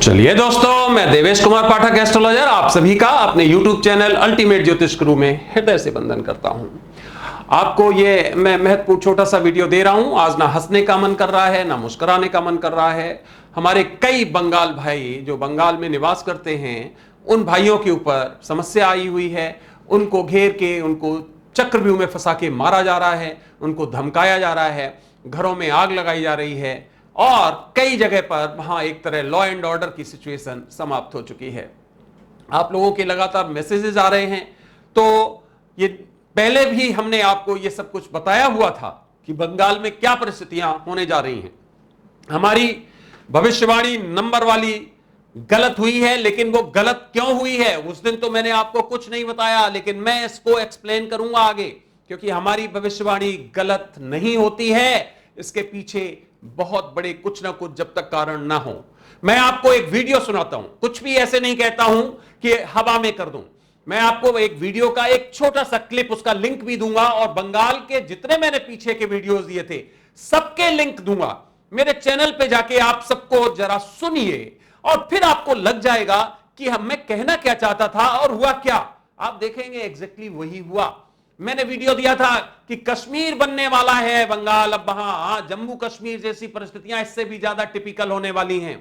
चलिए दोस्तों, मैं देवेश कुमार पाठक एस्ट्रोलॉजर आप सभी का अपने YouTube चैनल अल्टीमेट ज्योतिष गुरु में हृदय से वंदन करता हूं। आपको ये मैं महत्वपूर्ण छोटा सा वीडियो दे रहा हूं। आज ना हंसने का मन कर रहा है, ना मुस्कुराने का मन कर रहा है। हमारे कई बंगाल भाई जो बंगाल में निवास करते हैं, उन भाइयों के ऊपर समस्या आई हुई है। उनको घेर के, उनको चक्रव्यूह में फंसा के मारा जा रहा है, उनको धमकाया जा रहा है, घरों में आग लगाई जा रही है और कई जगह पर वहां एक तरह लॉ एंड ऑर्डर की सिचुएशन समाप्त हो चुकी है। आप लोगों के लगातार मैसेजेस आ रहे हैं। तो ये पहले भी हमने आपको ये सब कुछ बताया हुआ था कि बंगाल में क्या परिस्थितियां होने जा रही हैं। हमारी भविष्यवाणी नंबर वाली गलत हुई है, लेकिन वो गलत क्यों हुई है उस दिन तो मैंने आपको कुछ नहीं बताया, लेकिन मैं इसको एक्सप्लेन करूंगा आगे, क्योंकि हमारी भविष्यवाणी गलत नहीं होती है। इसके पीछे बहुत बड़े कुछ ना कुछ जब तक कारण ना हो। मैं आपको एक वीडियो सुनाता हूं, कुछ भी ऐसे नहीं कहता हूं कि हवा में कर दूं। मैं आपको एक वीडियो का एक छोटा सा क्लिप, उसका लिंक भी दूंगा और बंगाल के जितने मैंने पीछे के वीडियोस दिए थे सबके लिंक दूंगा। मेरे चैनल पे जाके आप सबको जरा सुनिए और फिर आपको लग जाएगा कि मैं कहना क्या चाहता था और हुआ क्या। आप देखेंगे एग्जैक्टली वही हुआ। मैंने वीडियो दिया था कि कश्मीर बनने वाला है बंगाल, अब वहां जम्मू कश्मीर जैसी परिस्थितियां इससे भी ज्यादा टिपिकल होने वाली हैं।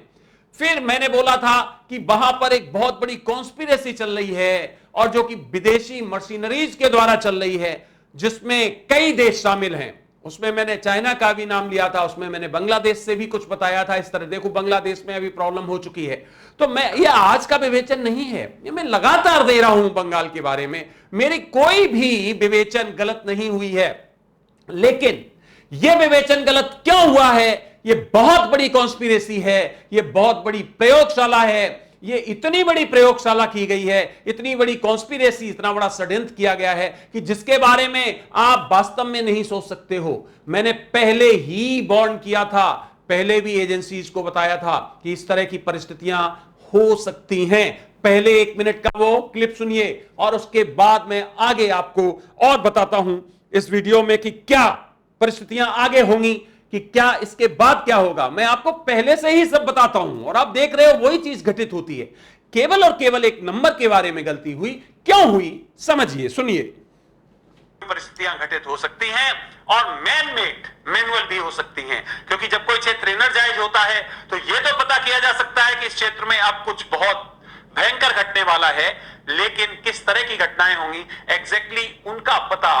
फिर मैंने बोला था कि वहां पर एक बहुत बड़ी कॉन्स्पिरेसी चल रही है और जो कि विदेशी मशीनरीज के द्वारा चल रही है, जिसमें कई देश शामिल हैं। उसमें मैंने चाइना का भी नाम लिया था, उसमें मैंने बांग्लादेश से भी कुछ बताया था। इस तरह देखो, बांग्लादेश में अभी प्रॉब्लम हो चुकी है। तो मैं ये आज का विवेचन नहीं है, ये मैं लगातार दे रहा हूं बंगाल के बारे में। मेरी कोई भी विवेचन गलत नहीं हुई है, लेकिन यह विवेचन गलत क्यों हुआ है? ये बहुत बड़ी कॉन्स्पिरेसी है, ये बहुत बड़ी प्रयोगशाला है। ये इतनी बड़ी प्रयोगशाला की गई है, इतनी बड़ी कॉन्स्पिरेसी, इतना बड़ा षड्यंत्र किया गया है कि जिसके बारे में आप वास्तव में नहीं सोच सकते हो। मैंने पहले ही वार्न किया था, पहले भी एजेंसीज को बताया था कि इस तरह की परिस्थितियां हो सकती हैं। पहले 1 मिनट का वो क्लिप सुनिए और उसके बाद मैं आगे आपको और बताता हूं इस वीडियो में कि क्या परिस्थितियां आगे होंगी, कि क्या इसके बाद क्या होगा। मैं आपको पहले से ही सब बताता हूं और आप देख रहे हो वही चीज घटित होती है। केवल और केवल एक नंबर के बारे में गलती हुई, क्यों हुई समझिए, सुनिए। परिस्थितियां घटित हो सकती हैं और मैन मेड मैनुअल भी हो सकती हैं, क्योंकि जब कोई क्षेत्र एनर्जाइज होता है तो यह तो पता किया जा सकता है कि इस क्षेत्र में अब कुछ बहुत भयंकर घटने वाला है, लेकिन किस तरह की घटनाएं होंगी एग्जैक्टली उनका पता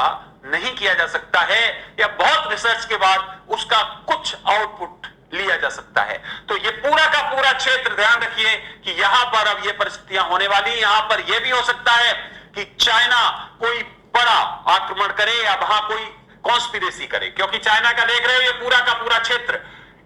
नहीं किया जा सकता है, या बहुत रिसर्च के बाद उसका कुछ आउटपुट लिया जा सकता है। तो ये पूरा का पूरा क्षेत्र, ध्यान रखिए कि यहां पर अब ये परिस्थितियां होने वाली। यहां पर यह भी हो सकता है कि चाइना कोई बड़ा आक्रमण करे या वहां कोई कॉन्स्पिरेसी करे, क्योंकि चाइना का देख रहे हो ये पूरा का पूरा क्षेत्र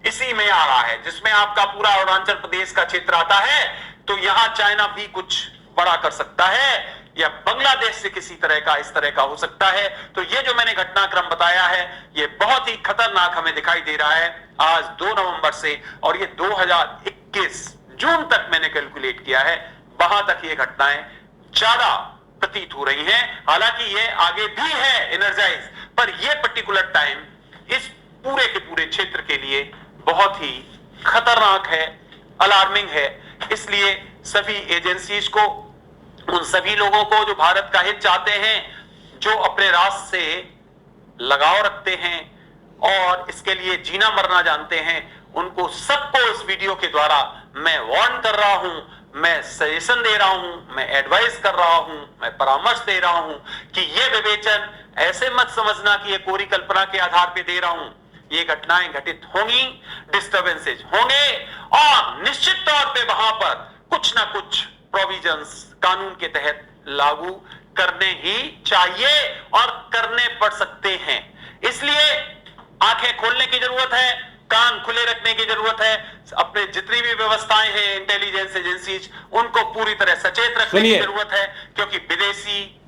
इसी में आ रहा है, जिसमें आपका पूरा अरुणाचल प्रदेश का क्षेत्र आता है। तो यहां चाइना भी कुछ बड़ा कर सकता है, या बांग्लादेश से किसी तरह का इस तरह का हो सकता है। तो ये जो मैंने घटनाक्रम बताया है ये बहुत ही खतरनाक हमें दिखाई दे रहा है आज 2 नवंबर से, और ये 2021 जून तक मैंने कैलकुलेट किया है, वहां तक ये घटनाएं ज्यादा प्रतीत हो रही हैं। हालांकि ये आगे भी है एनर्जाइज, पर ये पर्टिकुलर टाइम इस पूरे के पूरे क्षेत्र के लिए बहुत ही खतरनाक है, अलार्मिंग है। इसलिए सभी एजेंसीज को, उन सभी लोगों को जो भारत का हित चाहते हैं, जो अपने राष्ट्र से लगाव रखते हैं और इसके लिए जीना मरना जानते हैं, उनको सबको इस वीडियो के द्वारा मैं वार्न कर रहा हूं, मैं सजेशन दे रहा हूं, मैं एडवाइस कर रहा हूं, मैं परामर्श दे रहा हूं कि यह विवेचन ऐसे मत समझना कि यह कोरी कल्पना के आधार पर दे रहा हूं। ये घटनाएं घटित होंगी, डिस्टर्बेंसेज होंगे और निश्चित तौर पे वहां पर कुछ ना कुछ प्रोविजंस कानून के तहत लागू करने ही चाहिए और करने पड़ सकते हैं। इसलिए आंखें खोलने की जरूरत है, कान खुले रखने की जरूरत है। अपने जितनी भी व्यवस्थाएं हैं, इंटेलिजेंस एजेंसीज, उनको पूरी तरह सचेत रखने की जरूरत है, क्योंकि विदेशी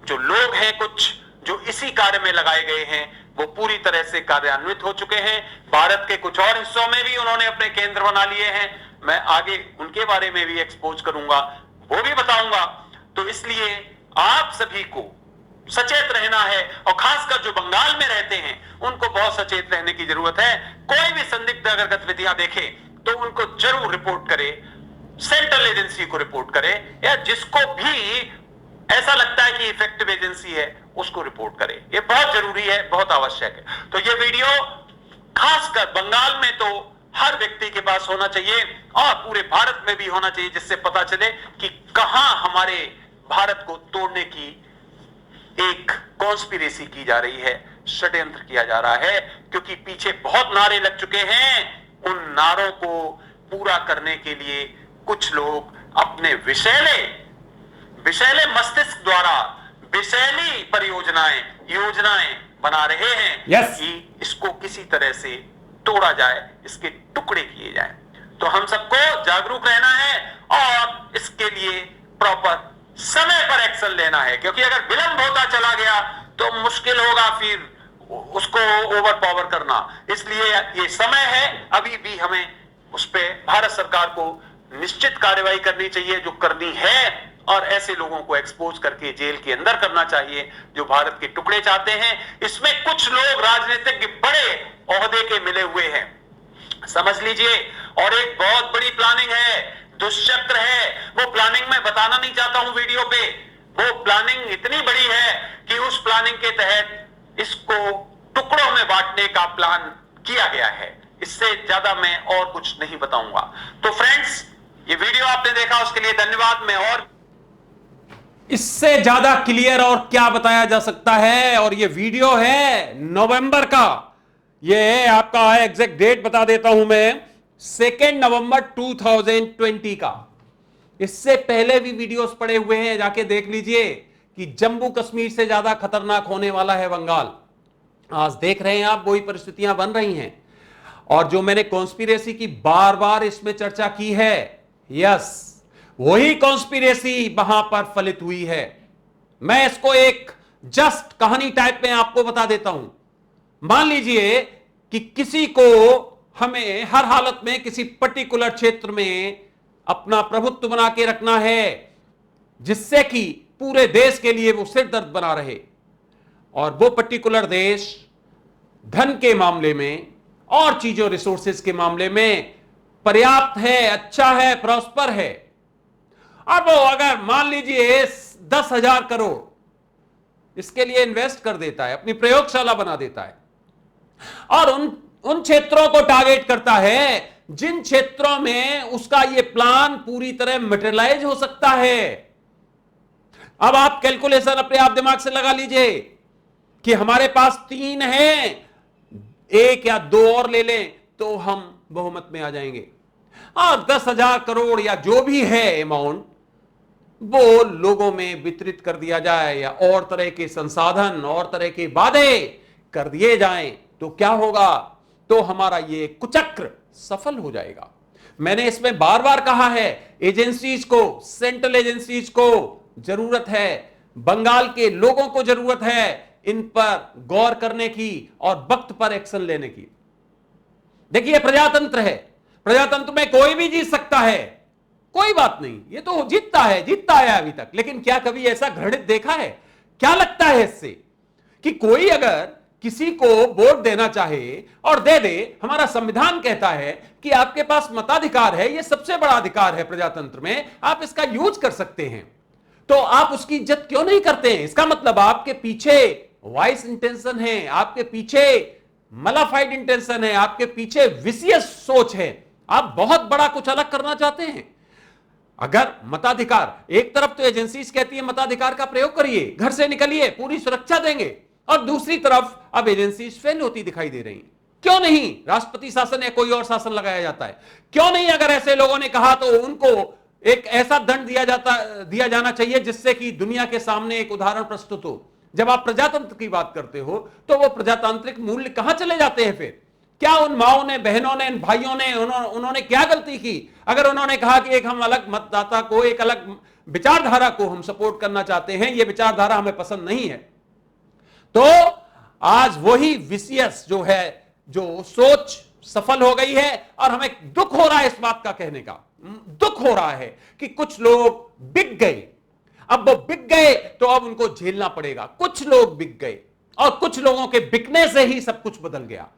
जो लोग हैं कुछ जो इसी कार्य में लगाए गए हैं वो पूरी तरह से कार्यान्वित हो चुके हैं। भारत के कुछ और हिस्सों में भी उन्होंने अपने केंद्र बना लिए हैं। मैं आगे उनके बारे में भी एक्सपोज करूंगा, वो भी बताऊंगा। तो इसलिए आप सभी को सचेत रहना है, और खासकर जो बंगाल में रहते हैं उनको बहुत सचेत रहने की जरूरत है। कोई भी संदिग्ध अगर गतिविधियां देखे तो उनको जरूर रिपोर्ट करें सेंट्रल एजेंसी को रिपोर्ट करे, या जिसको भी ऐसा लगता है कि इफेक्टिव एजेंसी है उसको रिपोर्ट करे। ये बहुत जरूरी है, बहुत आवश्यक है। तो ये वीडियो खासकर बंगाल में तो हर व्यक्ति के पास होना चाहिए और पूरे भारत में भी होना चाहिए, जिससे पता चले कि कहां हमारे भारत को तोड़ने की एक कॉन्स्पिरेसी की जा रही है, षड्यंत्र किया जा रहा है। क्योंकि पीछे बहुत नारे लग चुके हैं, उन नारों को पूरा करने के लिए कुछ लोग अपने विषैले मस्तिष्क द्वारा विषैली परियोजनाएं, योजनाएं बना रहे हैं कि इसको किसी तरह से तोड़ा जाए, इसके टुकड़े किए जाए। तो हम सबको जागरूक रहना है और इसके लिए प्रॉपर समय पर एक्शन लेना है, क्योंकि अगर विलंब होता चला गया तो मुश्किल होगा फिर उसको ओवर पावर करना। इसलिए ये समय है, अभी भी हमें उस पे भारत सरकार को निश्चित कार्रवाई करनी चाहिए जो करनी है, और ऐसे लोगों को एक्सपोज करके जेल के अंदर करना चाहिए जो भारत के टुकड़े चाहते हैं। इसमें कुछ लोग राजनीतिक बड़े ओहदे के मिले हुए हैं, समझ लीजिए। और एक बहुत बड़ी प्लानिंग है, दुष्चक्र है। वो प्लानिंग मैं बताना नहीं चाहता हूं वीडियो पे। वो प्लानिंग इतनी बड़ी है कि उस प्लानिंग के तहत इसको टुकड़ों में बांटने का प्लान किया गया है। इससे ज्यादा मैं और कुछ नहीं बताऊंगा। तो फ्रेंड्स, ये वीडियो आपने देखा उसके लिए धन्यवाद। मैं और इससे ज्यादा क्लियर और क्या बताया जा सकता है। और ये वीडियो है नवंबर का, ये आपका एग्जैक्ट डेट बता देता हूं मैं, 2 नवंबर 2020 का। इससे पहले भी वीडियोस पड़े हुए हैं, जाके देख लीजिए कि जम्मू कश्मीर से ज्यादा खतरनाक होने वाला है बंगाल। आज देख रहे हैं आप, वही परिस्थितियां बन रही हैं। और जो मैंने कॉन्स्पिरेसी की बार बार इसमें चर्चा की है, यस, वही कॉन्स्पिरेसी वहां पर फलित हुई है। मैं इसको एक जस्ट कहानी टाइप में आपको बता देता हूं। मान लीजिए कि किसी को हमें हर हालत में किसी पर्टिकुलर क्षेत्र में अपना प्रभुत्व बना के रखना है, जिससे कि पूरे देश के लिए वो सिरदर्द बना रहे, और वो पर्टिकुलर देश धन के मामले में और चीजों रिसोर्सेज के मामले में पर्याप्त है, अच्छा है, प्रॉस्पर है। अब वो अगर मान लीजिए 10,000 करोड़ इसके लिए इन्वेस्ट कर देता है, अपनी प्रयोगशाला बना देता है, और उन क्षेत्रों को टारगेट करता है जिन क्षेत्रों में उसका ये प्लान पूरी तरह मटेरियलाइज हो सकता है। अब आप कैलकुलेशन अपने आप दिमाग से लगा लीजिए कि हमारे पास 3 हैं, 1 या 2 और ले लें तो हम बहुमत में आ जाएंगे। और 10,000 करोड़ या जो भी है अमाउंट, वो लोगों में वितरित कर दिया जाए, या और तरह के संसाधन और तरह के वादे कर दिए जाएं, तो क्या होगा? तो हमारा ये कुचक्र सफल हो जाएगा। मैंने इसमें बार बार कहा है, एजेंसीज को, सेंट्रल एजेंसीज को जरूरत है, बंगाल के लोगों को जरूरत है इन पर गौर करने की और वक्त पर एक्शन लेने की। देखिए, प्रजातंत्र है, प्रजातंत्र में कोई भी जीत सकता है, कोई बात नहीं, ये तो जीतता है अभी तक। लेकिन क्या कभी ऐसा घृणित देखा है? क्या लगता है इससे कि कोई अगर किसी को वोट देना चाहे और दे दे? हमारा संविधान कहता है कि आपके पास मताधिकार है, यह सबसे बड़ा अधिकार है प्रजातंत्र में, आप इसका यूज कर सकते हैं। तो आप उसकी इज्जत क्यों नहीं करते हैं? इसका मतलब आपके पीछे वाइस इंटेंशन है, आपके पीछे मलाफाइड इंटेंशन है, आपके पीछे विशियस सोच है, आप बहुत बड़ा कुछ अलग करना चाहते हैं। अगर मताधिकार, एक तरफ तो एजेंसीज कहती है मताधिकार का प्रयोग करिए, घर से निकलिए, पूरी सुरक्षा देंगे, और दूसरी तरफ अब एजेंसीज फेल होती दिखाई दे रही हैं। क्यों नहीं राष्ट्रपति शासन या कोई और शासन लगाया जाता है? क्यों नहीं, अगर ऐसे लोगों ने कहा तो उनको एक ऐसा दंड दिया जाना चाहिए जिससे कि दुनिया के सामने एक उदाहरण प्रस्तुत हो। जब आप प्रजातंत्र की बात करते हो तो वो प्रजातांत्रिक मूल्य कहां चले जाते हैं फिर? क्या उन माओं ने, बहनों ने, भाइयों ने, उन्होंने क्या गलती की? अगर उन्होंने कहा कि एक हम अलग मतदाता को, एक अलग विचारधारा को हम सपोर्ट करना चाहते हैं, यह विचारधारा हमें पसंद नहीं है, तो आज वही विशियस जो है, जो सोच सफल हो गई है। और हमें दुख हो रहा है इस बात का कहने का, दुख हो रहा है कि कुछ लोग बिक गए। अब वो बिक गए तो अब उनको झेलना पड़ेगा। कुछ लोग बिक गए और कुछ लोगों के बिकने से ही सब कुछ बदल गया।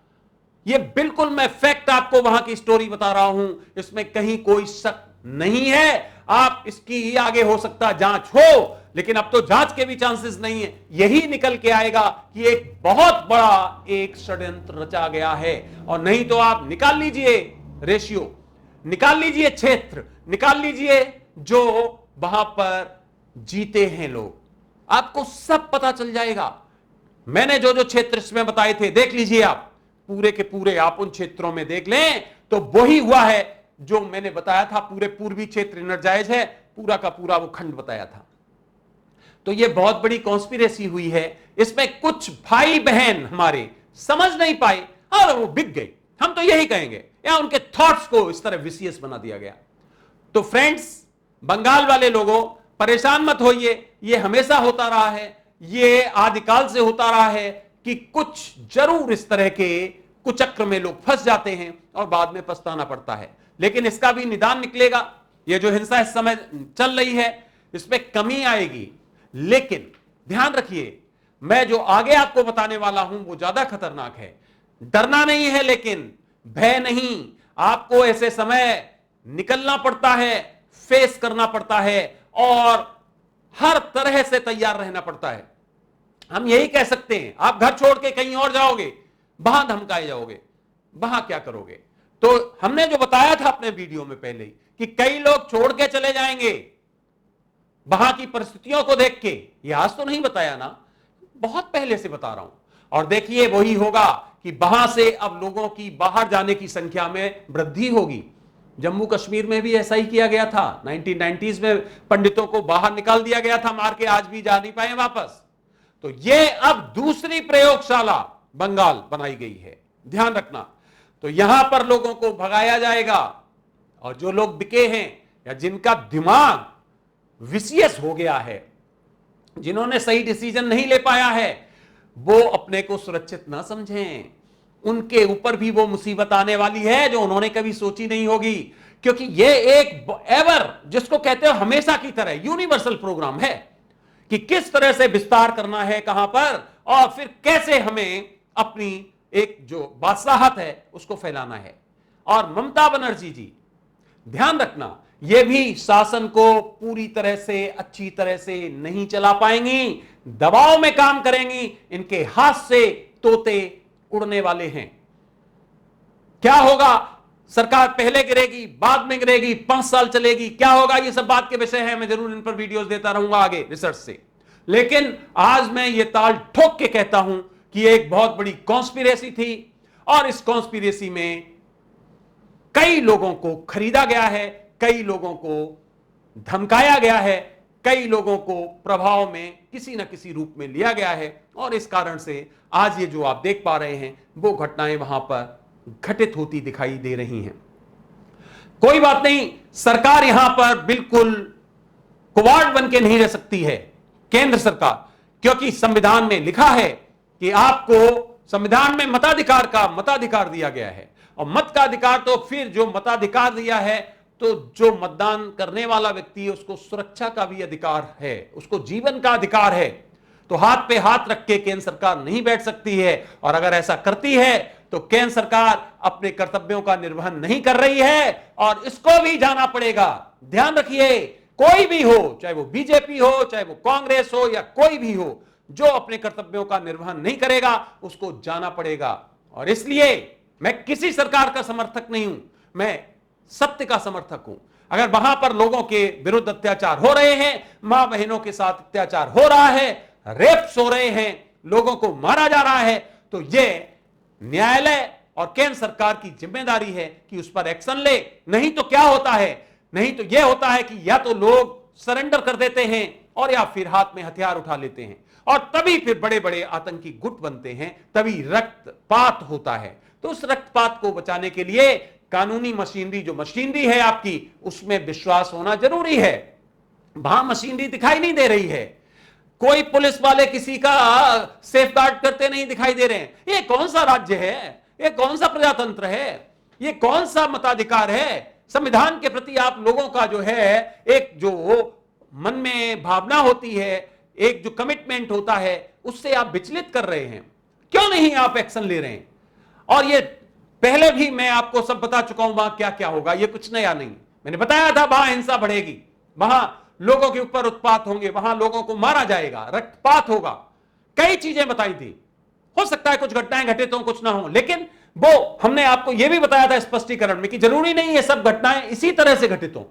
ये बिल्कुल मैं फैक्ट आपको वहां की स्टोरी बता रहा हूं, इसमें कहीं कोई शक नहीं है। आप इसकी आगे हो सकता जांच हो, लेकिन अब तो जांच के भी चांसेस नहीं है। यही निकल के आएगा कि एक बहुत बड़ा एक षड्यंत्र रचा गया है। और नहीं तो आप निकाल लीजिए रेशियो, निकाल लीजिए क्षेत्र, निकाल लीजिए जो वहां पर जीते हैं लोग, आपको सब पता चल जाएगा। मैंने जो जो क्षेत्र इसमें बताए थे देख लीजिए, आप पूरे के पूरे आप उन क्षेत्रों में देख लें तो वही हुआ है जो मैंने बताया था। पूरे पूर्वी क्षेत्र एनर्जाइज है, पूरा का पूरा वो खंड बताया था। तो ये बहुत बड़ी कॉन्स्पिरेसी हुई है। इसमें कुछ भाई बहन हमारे समझ नहीं पाए और वो बिक गए, हम तो यही कहेंगे, या उनके थॉट्स को इस तरह विशियस बना दिया गया। तो फ्रेंड्स, बंगाल वाले लोगों, परेशान मत होइए, ये हमेशा होता रहा है, ये आदिकाल से होता रहा है कि कुछ जरूर इस तरह के कुचक्र में लोग फंस जाते हैं और बाद में पछताना पड़ता है। लेकिन इसका भी निदान निकलेगा। ये जो हिंसा इस समय चल रही है इसमें कमी आएगी, लेकिन ध्यान रखिए, मैं जो आगे आपको बताने वाला हूं वो ज्यादा खतरनाक है। डरना नहीं है, लेकिन भय नहीं। आपको ऐसे समय निकलना पड़ता है, फेस करना पड़ता है और हर तरह से तैयार रहना पड़ता है। हम यही कह सकते हैं, आप घर छोड़ के कहीं और जाओगे, वहां धमकाए जाओगे, वहां क्या करोगे? तो हमने जो बताया था अपने वीडियो में पहले ही कि कई लोग छोड़ के चले जाएंगे वहां की परिस्थितियों को देख के। ये आज तो नहीं बताया ना, बहुत पहले से बता रहा हूं। और देखिए वही होगा कि वहां से अब लोगों की बाहर जाने की संख्या में वृद्धि होगी। जम्मू कश्मीर में भी ऐसा ही किया गया था। 1990s में पंडितों को बाहर निकाल दिया गया था मार के, आज भी जा नहीं पाए वापस। तो ये अब दूसरी प्रयोगशाला बंगाल बनाई गई है, ध्यान रखना। तो यहां पर लोगों को भगाया जाएगा और जो लोग बिके हैं या जिनका दिमाग विशियस हो गया है, जिन्होंने सही डिसीजन नहीं ले पाया है, वो अपने को सुरक्षित ना समझें। उनके ऊपर भी वो मुसीबत आने वाली है जो उन्होंने कभी सोची नहीं होगी। क्योंकि ये एक एवर, जिसको कहते हो हमेशा की तरह, यूनिवर्सल प्रोग्राम है कि किस तरह से विस्तार करना है, कहां पर, और फिर कैसे हमें अपनी एक जो बादशाहत है उसको फैलाना है। और ममता बनर्जी जी, ध्यान रखना, ये भी शासन को पूरी तरह से अच्छी तरह से नहीं चला पाएंगी, दबाव में काम करेंगी। इनके हाथ से तोते उड़ने वाले हैं। क्या होगा? सरकार पहले गिरेगी, बाद में गिरेगी, 5 साल चलेगी, क्या होगा? ये सब बात के विषय है, मैं जरूर इन पर वीडियोस देता रहूंगा आगे रिसर्च से। लेकिन आज मैं ये ताल ठोक के कहता हूं कि एक बहुत बड़ी कॉन्स्पिरेसी थी और इस कॉन्स्पिरेसी में कई लोगों को खरीदा गया है, कई लोगों को धमकाया गया है, कई लोगों को प्रभाव में किसी न किसी रूप में लिया गया है। और इस कारण से आज ये जो आप देख पा रहे हैं वो घटनाएं वहां पर घटित होती दिखाई दे रही हैं। कोई बात नहीं, सरकार यहां पर बिल्कुल कुवाड़ बन के नहीं रह सकती है, केंद्र सरकार, क्योंकि संविधान में लिखा है कि आपको संविधान में मताधिकार का मताधिकार दिया गया है। और मत का अधिकार तो फिर जो मताधिकार दिया है, तो जो मतदान करने वाला व्यक्ति है उसको सुरक्षा का भी अधिकार है, उसको जीवन का अधिकार है। तो हाथ पे हाथ रख के केंद्र सरकार नहीं बैठ सकती है। और अगर ऐसा करती है तो केंद्र सरकार अपने कर्तव्यों का निर्वहन नहीं कर रही है और इसको भी जाना पड़ेगा। ध्यान रखिए, कोई भी हो, चाहे वो बीजेपी हो, चाहे वो कांग्रेस हो, या कोई भी हो, जो अपने कर्तव्यों का निर्वहन नहीं करेगा उसको जाना पड़ेगा। और इसलिए मैं किसी सरकार का समर्थक नहीं हूं, मैं सत्य का समर्थक हूं। अगर वहां पर लोगों के विरुद्ध अत्याचार हो रहे हैं, मां बहनों के साथ अत्याचार हो रहा है, रेप्स हो रहे हैं, लोगों को मारा जा रहा है, तो यह न्यायालय और केंद्र सरकार की जिम्मेदारी है कि उस पर एक्शन ले। नहीं तो क्या होता है? नहीं तो यह होता है कि या तो लोग सरेंडर कर देते हैं और या फिर हाथ में हथियार उठा लेते हैं, और तभी फिर बड़े बड़े आतंकी गुट बनते हैं, तभी रक्तपात होता है। तो उस रक्तपात को बचाने के लिए कानूनी मशीनरी, जो मशीनरी है आपकी, उसमें विश्वास होना जरूरी है। वहां मशीनरी दिखाई नहीं दे रही है, कोई पुलिस वाले किसी का सेफ गार्ड करते नहीं दिखाई दे रहे हैं। ये कौन सा राज्य है? ये कौन सा प्रजातंत्र है? ये कौन सा मताधिकार है? संविधान के प्रति आप लोगों का जो है, एक जो मन में भावना होती है, एक जो कमिटमेंट होता है, उससे आप विचलित कर रहे हैं। क्यों नहीं आप एक्शन ले रहे हैं? और ये पहले भी मैं आपको सब बता चुका हूं वहां क्या क्या होगा, ये कुछ नया नहीं। मैंने बताया था वहां हिंसा बढ़ेगी, वहां लोगों के ऊपर उत्पात होंगे, वहां लोगों को मारा जाएगा, रक्तपात होगा, कई चीजें बताई थी। हो सकता है कुछ घटनाएं घटित हो, कुछ ना हो, लेकिन वो हमने आपको यह भी बताया था स्पष्टीकरण में कि जरूरी नहीं ये सब घटनाएं इसी तरह से घटित हो,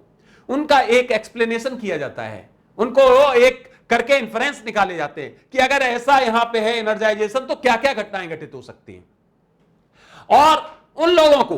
उनका एक एक्सप्लेनेशन किया जाता है, उनको एक करके इन्फ्रेंस निकाले जाते हैं कि अगर ऐसा यहां पे है एनर्जाइजेशन तो क्या क्या घटनाएं घटित हो सकती हैं। और उन लोगों को,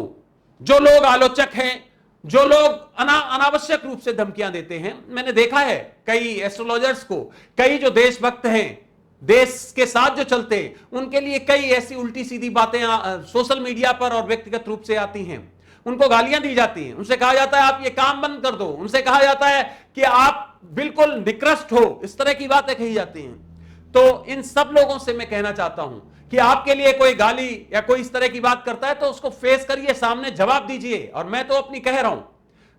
जो लोग आलोचक हैं, जो लोग अनावश्यक रूप से धमकियां देते हैं, मैंने देखा है कई एस्ट्रोलॉजर्स को, कई जो देशभक्त हैं, देश के साथ जो चलते हैं, उनके लिए कई ऐसी उल्टी सीधी बातें सोशल मीडिया पर और व्यक्तिगत रूप से आती हैं। उनको गालियां दी जाती हैं, उनसे कहा जाता है आप ये काम बंद कर दो, उनसे कहा जाता है कि आप बिल्कुल निकृष्ट हो, इस तरह की बातें कही जाती हैं। तो इन सब लोगों से मैं कहना चाहता हूं कि आपके लिए कोई गाली या कोई इस तरह की बात करता है तो उसको फेस करिए, सामने जवाब दीजिए। और मैं तो अपनी कह रहा हूं,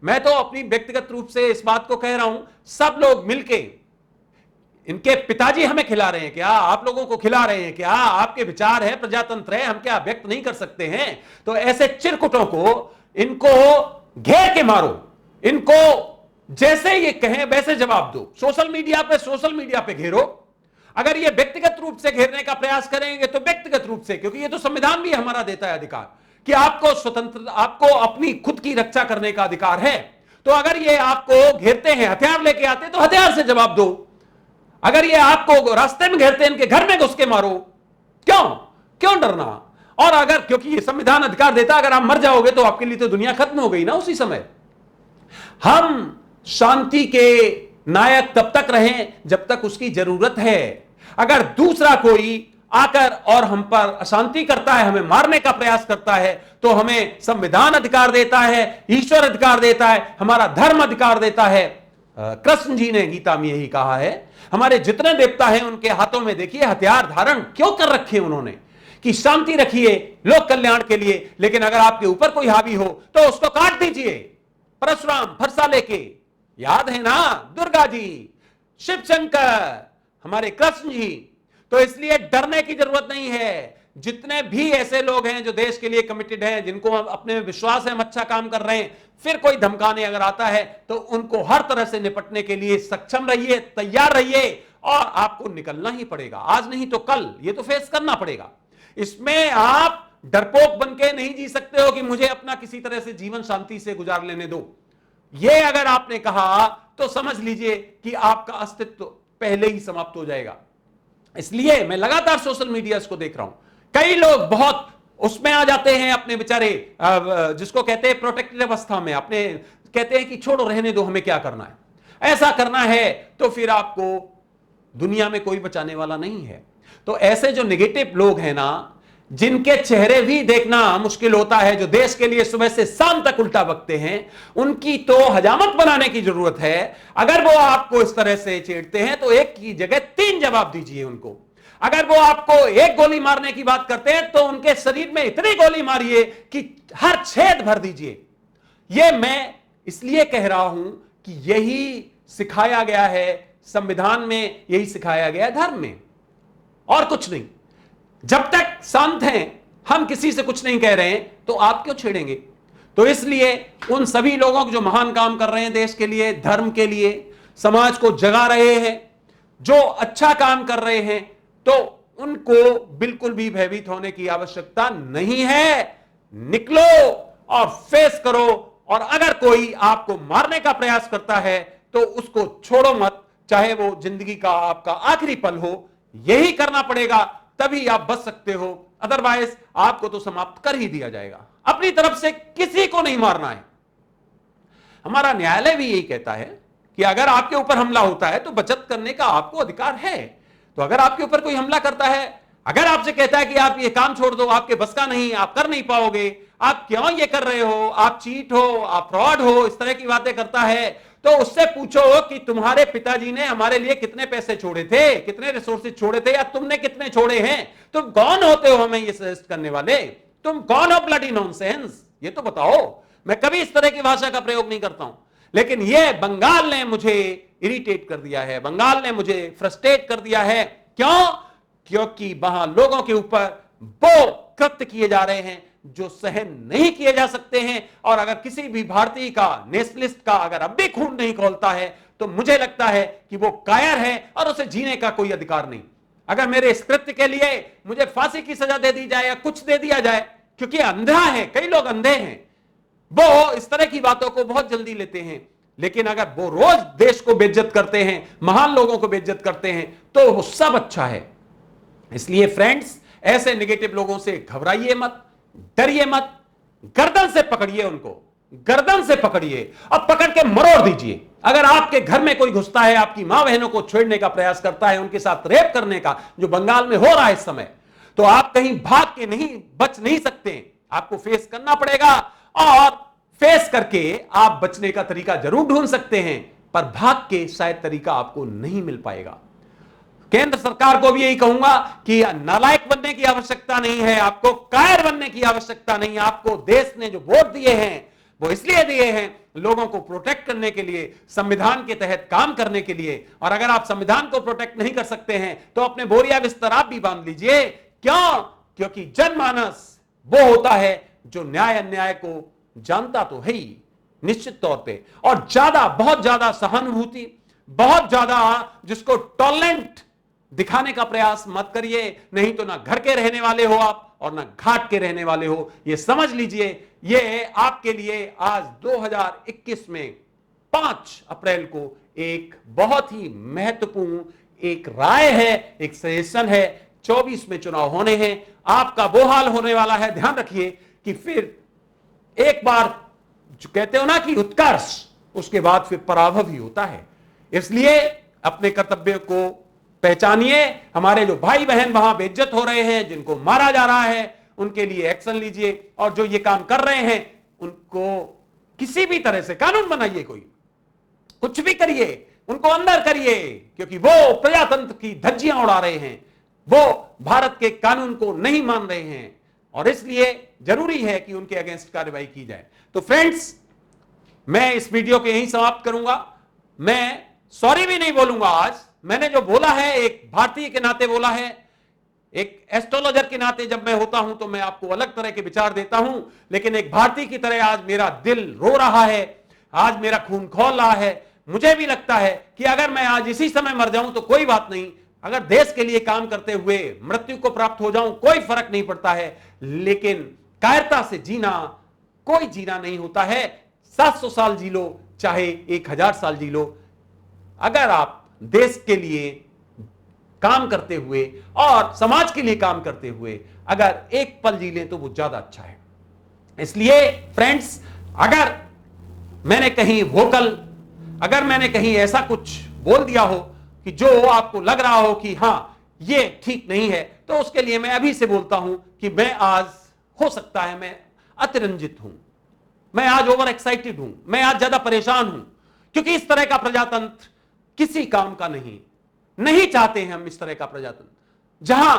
मैं तो अपनी व्यक्तिगत रूप से इस बात को कह रहा हूं, सब लोग मिलके, इनके पिताजी हमें खिला रहे हैं क्या, आप लोगों को खिला रहे हैं क्या, आपके विचार है, प्रजातंत्र है, हम क्या व्यक्त नहीं कर सकते हैं? तो ऐसे चिरकुटों को, इनको घेर के मारो, इनको जैसे ये कहें वैसे जवाब दो। सोशल मीडिया पे घेरो। अगर ये व्यक्तिगत रूप से घेरने का प्रयास करेंगे तो व्यक्तिगत रूप से, क्योंकि ये तो संविधान भी हमारा देता है अधिकार कि आपको स्वतंत्र, आपको अपनी खुद की रक्षा करने का अधिकार है। तो अगर ये आपको घेरते हैं, हथियार लेके आते हैं, तो हथियार से जवाब दो। अगर ये आपको रास्ते में घेरते हैं, इनके घर में घुस के मारो। क्यों डरना? और अगर, क्योंकि ये संविधान अधिकार देता, अगर आप मर जाओगे तो आपके लिए तो दुनिया खत्म हो गई ना उसी समय। हम शांति के नायक तब तक रहें जब तक उसकी जरूरत है। अगर दूसरा कोई आकर और हम पर अशांति करता है, हमें मारने का प्रयास करता है, तो हमें संविधान अधिकार देता है, ईश्वर अधिकार देता है, हमारा धर्म अधिकार देता है। कृष्ण जी ने गीता में यही कहा है। हमारे जितने देवता हैं उनके हाथों में देखिए हथियार धारण क्यों कर रखे उन्होंने, कि शांति रखिए, लोक कल्याण के लिए। लेकिन अगर आपके ऊपर कोई हावी हो तो उसको काट दीजिए। परशुराम फरसा लेके, याद है ना, दुर्गा जी, शिव शंकर, हमारे कृष्ण जी। तो इसलिए डरने की जरूरत नहीं है। जितने भी ऐसे लोग हैं जो देश के लिए कमिटेड हैं, जिनको हम अपने विश्वास है हम अच्छा काम कर रहे हैं, फिर कोई धमकाने अगर आता है तो उनको हर तरह से निपटने के लिए सक्षम रहिए, तैयार रहिए। और आपको निकलना ही पड़ेगा, आज नहीं तो कल, ये तो फेस करना पड़ेगा। इसमें आप डरपोक बन के नहीं जी सकते हो कि मुझे अपना किसी तरह से जीवन शांति से गुजार लेने दो। ये अगर आपने कहा तो समझ लीजिए कि आपका अस्तित्व पहले ही समाप्त हो जाएगा। इसलिए मैं लगातार सोशल मीडिया को देख रहा हूं, कई लोग बहुत उसमें आ जाते हैं अपने बेचारे, जिसको कहते हैं प्रोटेक्टेड अवस्था में, अपने कहते हैं कि छोड़ो रहने दो, हमें क्या करना है। ऐसा करना है तो फिर आपको दुनिया में कोई बचाने वाला नहीं है। तो ऐसे जो नेगेटिव लोग हैं ना, जिनके चेहरे भी देखना मुश्किल होता है, जो देश के लिए सुबह से शाम तक उल्टा बकते हैं, उनकी तो हजामत बनाने की जरूरत है। अगर वो आपको इस तरह से छेड़ते हैं तो एक की जगह 3 जवाब दीजिए उनको। अगर वो आपको एक गोली मारने की बात करते हैं तो उनके शरीर में इतनी गोली मारिए कि हर छेद भर दीजिए। यह मैं इसलिए कह रहा हूं कि यही सिखाया गया है संविधान में, यही सिखाया गया है धर्म में, और कुछ नहीं। जब तक शांत हैं, हम किसी से कुछ नहीं कह रहे हैं, तो आप क्यों छेड़ेंगे? तो इसलिए उन सभी लोगों को जो महान काम कर रहे हैं देश के लिए, धर्म के लिए, समाज को जगा रहे हैं, जो अच्छा काम कर रहे हैं, तो उनको बिल्कुल भी भयभीत होने की आवश्यकता नहीं है। निकलो और फेस करो। और अगर कोई आपको मारने का प्रयास करता है तो उसको छोड़ो मत, चाहे वो जिंदगी का आपका आखिरी पल हो। यही करना पड़ेगा, तभी आप बच सकते हो। अदरवाइज आपको तो समाप्त कर ही दिया जाएगा। अपनी तरफ से किसी को नहीं मारना है। हमारा न्यायालय भी यही कहता है कि अगर आपके ऊपर हमला होता है तो बचत करने का आपको अधिकार है। तो अगर आपके ऊपर कोई हमला करता है, अगर आपसे कहता है कि आप ये काम छोड़ दो, आपके बस का नहीं, आप कर नहीं पाओगे, आप क्यों ये कर रहे हो, आप चीट हो, आप फ्रॉड हो, इस तरह की बातें करता है, तो उससे पूछो कि तुम्हारे पिताजी ने हमारे लिए कितने पैसे छोड़े थे, कितने रिसोर्सेज छोड़े थे, या तुमने कितने छोड़े हैं? तुम कौन होते हो हमें ये सजेस्ट करने वाले? तुम कौन हो? ब्लडी नॉनसेंस, ये तो बताओ। मैं कभी इस तरह की भाषा का प्रयोग नहीं करता हूं, लेकिन ये बंगाल ने मुझे इरिटेट कर दिया है, बंगाल ने मुझे फ्रस्ट्रेट कर दिया है। क्यों? क्योंकि वहां लोगों के ऊपर वो कृत्य किए जा रहे हैं जो सहन नहीं किए जा सकते हैं। और अगर किसी भी भारतीय का, नेशनलिस्ट का अगर अब भी खून नहीं खौलता है तो मुझे लगता है कि वो कायर है और उसे जीने का कोई अधिकार नहीं। अगर मेरे इस कृत्य के लिए मुझे फांसी की सजा दे दी जाए या कुछ दे दिया जाए, क्योंकि अंधा है, कई लोग अंधे हैं, वो इस तरह की बातों को बहुत जल्दी लेते हैं, लेकिन अगर वो रोज देश को बेइज्जत करते हैं, महान लोगों को बेइज्जत करते हैं, तो वो सब अच्छा है। इसलिए फ्रेंड्स, ऐसे नेगेटिव लोगों से घबराइए मत, डरिए मत, गर्दन से पकड़िए उनको, गर्दन से पकड़िए और पकड़ के मरोड़ दीजिए। अगर आपके घर में कोई घुसता है, आपकी मां बहनों को छेड़ने का प्रयास करता है, उनके साथ रेप करने का, जो बंगाल में हो रहा है इस समय, तो आप कहीं भाग के नहीं बच नहीं सकते, आपको फेस करना पड़ेगा। और फेस करके आप बचने का तरीका जरूर ढूंढ सकते हैं, पर भाग के शायद तरीका आपको नहीं मिल पाएगा। केंद्र सरकार को भी यही कहूंगा कि नालायक बनने की आवश्यकता नहीं है, आपको कायर बनने की आवश्यकता नहीं है। आपको देश ने जो वोट दिए हैं वो इसलिए दिए हैं लोगों को प्रोटेक्ट करने के लिए, संविधान के तहत काम करने के लिए। और अगर आप संविधान को प्रोटेक्ट नहीं कर सकते हैं तो अपने बोरिया बिस्तर आप भी बांध लीजिए। क्यों? क्योंकि जनमानस वो होता है जो न्याय अन्याय को जानता तो है ही निश्चित तौर पे, और ज्यादा, बहुत ज्यादा सहानुभूति, बहुत ज्यादा जिसको टॉलरेंट दिखाने का प्रयास मत करिए, नहीं तो ना घर के रहने वाले हो आप और ना घाट के रहने वाले हो। ये समझ लीजिए, ये आपके लिए आज 2021 में 5 अप्रैल को एक बहुत ही महत्वपूर्ण एक राय है, एक सजेशन है। 24 में चुनाव होने हैं, आपका वो हाल होने वाला है, ध्यान रखिए कि फिर एक बार जो कहते हो ना कि उत्कर्ष, उसके बाद फिर पराभव ही होता है। इसलिए अपने कर्तव्य को पहचानिए। हमारे जो भाई बहन वहां बेइज्जत हो रहे हैं, जिनको मारा जा रहा है, उनके लिए एक्शन लीजिए। और जो ये काम कर रहे हैं उनको किसी भी तरह से कानून बनाइए, कोई कुछ भी करिए, उनको अंदर करिए, क्योंकि वो प्रजातंत्र की धज्जियां उड़ा रहे हैं, वो भारत के कानून को नहीं मान रहे हैं, और इसलिए जरूरी है कि उनके अगेंस्ट कार्रवाई की जाए। तो फ्रेंड्स, मैं इस वीडियो को यहीं समाप्त करूंगा। मैं सॉरी भी नहीं बोलूंगा। आज मैंने जो बोला है एक भारतीय के नाते बोला है, एक एस्ट्रोलॉजर के नाते जब मैं होता हूं तो मैं आपको अलग तरह के विचार देता हूं, लेकिन एक भारतीय की तरह आज मेरा दिल रो रहा है, आज मेरा खून खौल रहा है। मुझे भी लगता है कि अगर मैं आज इसी समय मर जाऊं तो कोई बात नहीं, अगर देश के लिए काम करते हुए मृत्यु को प्राप्त हो जाऊं कोई फर्क नहीं पड़ता है, लेकिन कायरता से जीना कोई जीना नहीं होता है। 700 साल जी लो, चाहे 1000 साल जी लो, अगर आप देश के लिए काम करते हुए और समाज के लिए काम करते हुए अगर एक पल जी लें तो वो ज्यादा अच्छा है। इसलिए फ्रेंड्स, अगर मैंने कहीं वोकल, अगर मैंने कहीं ऐसा कुछ बोल दिया हो कि जो आपको लग रहा हो कि हां ये ठीक नहीं है, तो उसके लिए मैं अभी से बोलता हूं कि मैं आज, हो सकता है मैं अतिरंजित हूं, मैं आज ओवर एक्साइटेड हूं, मैं आज ज्यादा परेशान हूं, क्योंकि इस तरह का प्रजातंत्र किसी काम का नहीं चाहते हैं हम। इस तरह का प्रजातंत्र जहां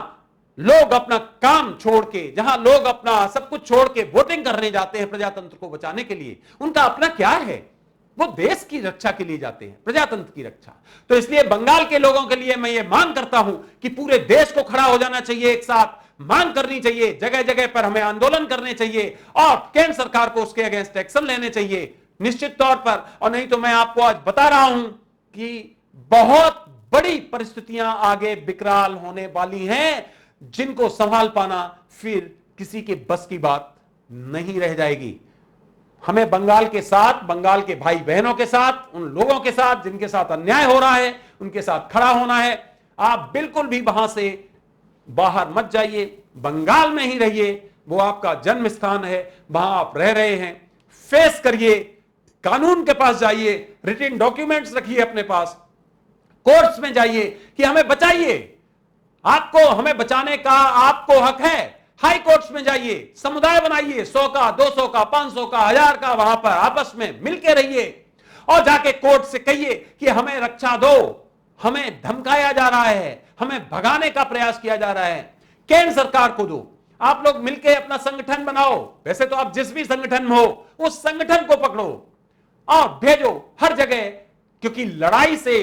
लोग अपना काम छोड़ के, जहां लोग अपना सब कुछ छोड़ के वोटिंग करने जाते हैं प्रजातंत्र को बचाने के लिए, उनका अपना क्या है, वो देश की रक्षा के लिए जाते हैं, प्रजातंत्र की रक्षा। तो इसलिए बंगाल के लोगों के लिए मैं ये मांग करता हूं कि पूरे देश को खड़ा हो जाना चाहिए, एक साथ मांग करनी चाहिए, जगह जगह पर हमें आंदोलन करने चाहिए और केंद्र सरकार को उसके अगेंस्ट एक्शन लेने चाहिए निश्चित तौर पर। और नहीं तो मैं आपको आज बता रहा हूं कि बहुत बड़ी परिस्थितियां आगे विकराल होने वाली हैं, जिनको संभाल पाना फिर किसी के बस की बात नहीं रह जाएगी। हमें बंगाल के साथ, बंगाल के भाई बहनों के साथ, उन लोगों के साथ जिनके साथ अन्याय हो रहा है, उनके साथ खड़ा होना है। आप बिल्कुल भी वहां से बाहर मत जाइए, बंगाल में ही रहिए, वो आपका जन्म स्थान है, वहां आप रह रहे हैं। फेस करिए, कानून के पास जाइए, रिटन डॉक्यूमेंट्स रखिए अपने पास, कोर्ट्स में जाइए कि हमें बचाइए। आपको, हमें बचाने का आपको हक है। हाई कोर्ट्स में जाइए, समुदाय बनाइए, 100 का, 200 का, 500 का, 1000 का, वहां पर आपस में मिलके रहिए और जाके कोर्ट से कहिए कि हमें रक्षा दो, हमें धमकाया जा रहा है, हमें भगाने का प्रयास किया जा रहा है, केंद्र सरकार को दो। आप लोग मिलके अपना संगठन बनाओ, वैसे तो आप जिस भी संगठन में हो उस संगठन को पकड़ो और भेजो हर जगह, क्योंकि लड़ाई से,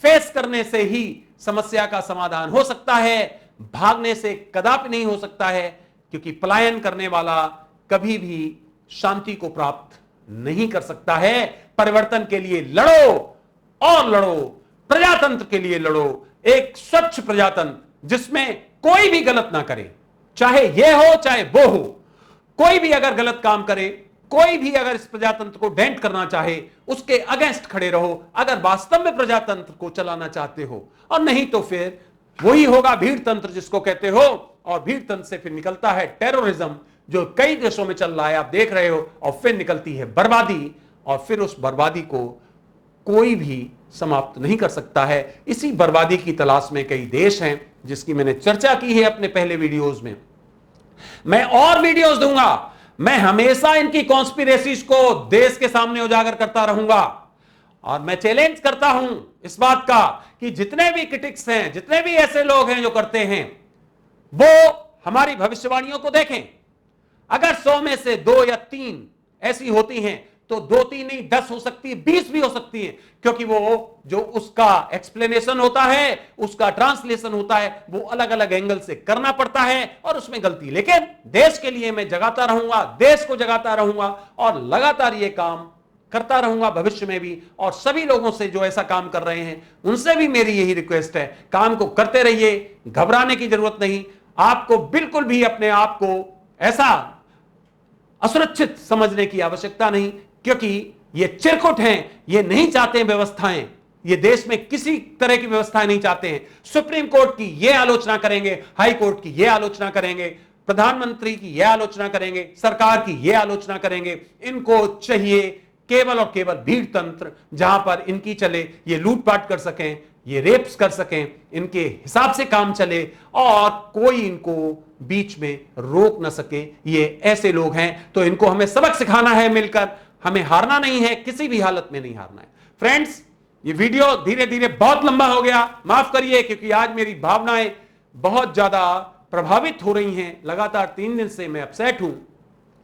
फेस करने से ही समस्या का समाधान हो सकता है, भागने से कदापि नहीं हो सकता है। क्योंकि पलायन करने वाला कभी भी शांति को प्राप्त नहीं कर सकता है। परिवर्तन के लिए लड़ो और लड़ो, प्रजातंत्र के लिए लड़ो, एक स्वच्छ प्रजातंत्र जिसमें कोई भी गलत ना करे, चाहे यह हो चाहे वो हो। कोई भी अगर गलत काम करे, कोई भी अगर इस प्रजातंत्र को डेंट करना चाहे, उसके अगेंस्ट खड़े रहो अगर वास्तव में प्रजातंत्र को चलाना चाहते हो, और नहीं तो फिर वही होगा भीड़ तंत्र जिसको कहते हो, और भीड़ तंत्र से फिर निकलता है टेररिज्म जो कई देशों में चल रहा है, आप देख रहे हो, और फिर निकलती है बर्बादी, और फिर उस बर्बादी को कोई भी समाप्त नहीं कर सकता है। इसी बर्बादी की तलाश में कई देश हैं जिसकी मैंने चर्चा की है अपने पहले वीडियोस में। मैं और वीडियोस दूंगा, मैं हमेशा इनकी कॉन्स्पिरेसीज को देश के सामने उजागर करता रहूंगा, और मैं चैलेंज करता हूं इस बात का कि जितने भी क्रिटिक्स हैं, जितने भी ऐसे लोग हैं जो करते हैं, वो हमारी भविष्यवाणियों को देखें। अगर 100 में से 2 या 3 ऐसी होती हैं तो 2-3 नहीं 10 हो सकती है, 20 भी हो सकती है, क्योंकि वो जो उसका एक्सप्लेनेशन होता है, उसका ट्रांसलेशन होता है, वो अलग अलग एंगल से करना पड़ता है और उसमें गलती। लेकिन देश के लिए मैं जगाता रहूंगा, देश को जगाता रहूंगा, और लगातार ये काम करता रहूंगा भविष्य में भी। और सभी लोगों से जो ऐसा काम कर रहे हैं उनसे भी मेरी यही रिक्वेस्ट है, काम को करते रहिए, घबराने की जरूरत नहीं। आपको बिल्कुल भी अपने आप को ऐसा असुरक्षित समझने की आवश्यकता नहीं, क्योंकि ये चिरकुट हैं, ये नहीं चाहते हैं व्यवस्थाएं, ये देश में किसी तरह की व्यवस्थाएं नहीं चाहते हैं। सुप्रीम कोर्ट की ये आलोचना करेंगे, हाई कोर्ट की ये आलोचना करेंगे, प्रधानमंत्री की ये आलोचना करेंगे, सरकार की ये आलोचना करेंगे। इनको चाहिए केवल और केवल भीड़ तंत्र, जहां पर इनकी चले, ये लूटपाट कर सकें, ये रेप्स कर सकें, इनके हिसाब से काम चले और कोई इनको बीच में रोक ना सके। ये ऐसे लोग हैं, तो इनको हमें सबक सिखाना है मिलकर, हमें हारना नहीं है, किसी भी हालत में नहीं हारना है। फ्रेंड्स, ये वीडियो धीरे धीरे बहुत लंबा हो गया, माफ करिए, क्योंकि आज मेरी भावनाएं बहुत ज्यादा प्रभावित हो रही हैं। लगातार 3 दिन से मैं अपसेट हूं।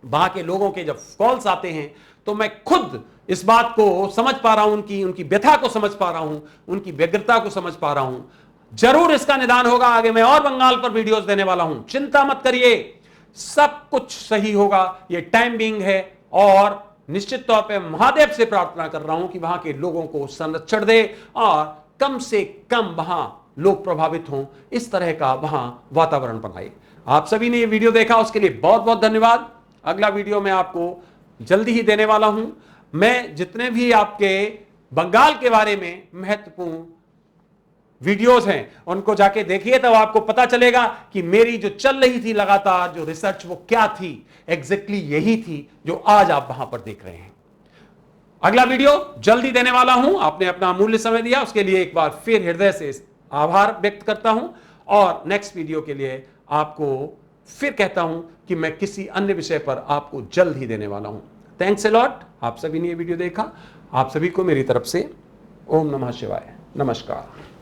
वहां के लोगों के जब कॉल्स आते हैं तो मैं खुद इस बात को समझ पा रहा हूं, उनकी व्यथा को समझ पा रहा हूं, उनकी व्यग्रता को समझ पा रहा हूं। जरूर इसका निदान होगा। आगे मैं और बंगाल पर वीडियोस देने वाला हूं, चिंता मत करिए, सब कुछ सही होगा। ये टाइम बीइंग है, और निश्चित तौर पे महादेव से प्रार्थना कर रहा हूं कि वहां के लोगों को संरक्षण दे और कम से कम वहां लोग प्रभावित हों, इस तरह का वहां वातावरण बनाए। आप सभी ने ये वीडियो देखा, उसके लिए बहुत बहुत धन्यवाद। अगला वीडियो मैं आपको जल्दी ही देने वाला हूं। मैं जितने भी आपके बंगाल के बारे में महत्वपूर्ण वीडियोस हैं उनको जाके देखिए, तब आपको पता चलेगा कि मेरी जो चल रही थी लगातार जो रिसर्च, वो क्या थी, एग्जैक्टली यही थी जो आज आप वहां पर देख रहे हैं। अगला वीडियो जल्दी देने वाला हूं। आपने अपना अमूल्य समय दिया, उसके लिए एक बार फिर हृदय से आभार व्यक्त करता हूं, और नेक्स्ट वीडियो के लिए आपको फिर कहता हूं कि मैं किसी अन्य विषय पर आपको जल्द ही देने वाला हूं। Thanks a lot. आप सभी ने ये वीडियो देखा, आप सभी को मेरी तरफ से ओम नमः शिवाय, नमस्कार।